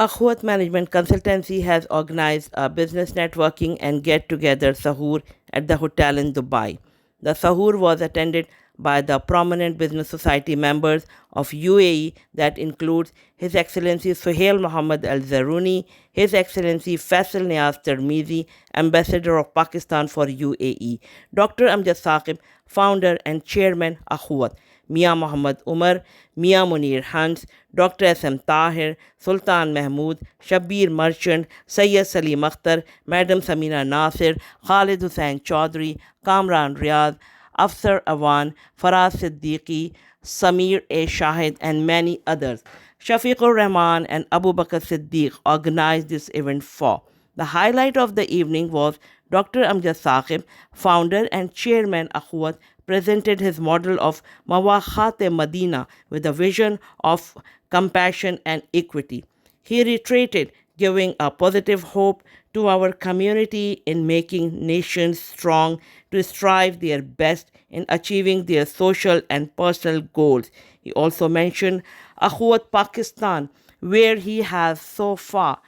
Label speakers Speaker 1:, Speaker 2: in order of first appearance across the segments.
Speaker 1: Akhowat Management Consultancy has organized a business networking and get-together Sahoor at the hotel in Dubai. The Sahoor was attended by the prominent business society members of UAE that includes His Excellency Sahel Muhammad Al-Zaruni, His Excellency Faisal Niaz Tërmizi, Ambassador of Pakistan for UAE, Dr. Amjad ثاقب, founder and chairman Akhowat, Mia Muhammad Umar, Mia Munir Hans, Dr. S.M. Tahir, Sultan Mahmood, Shabir Merchant, Sayyid Salim Akhtar, Madam Samina Nasir, Khalid Hussain Chaudhry, Kamran Riyaz, Afsar Awan, Faraz Siddiqui, Samir A. Shahid, and many others. Shafiq Ur Rehman and Abu Bakr Siddiq organized this event for. The highlight of the evening was Dr. Amjad ثاقب, founder and chairman Akhowat, presented his model of Mawakhat-e-Madina with a vision of compassion and equity. He reiterated giving a positive hope to our community in making nations strong to strive their best in achieving their social and personal goals. He also mentioned Akhowat Pakistan, where he has so far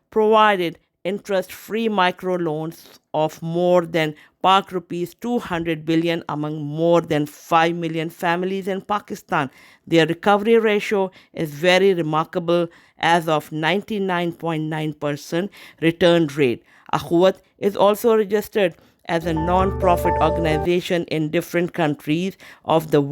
Speaker 1: provided interest-free microloans of more than rupees 200 billion among more than 5 million families in Pakistan. Their recovery ratio is very remarkable as of 99.9% return rate. Akhowat is also registered as a non-profit organization in different countries of the world.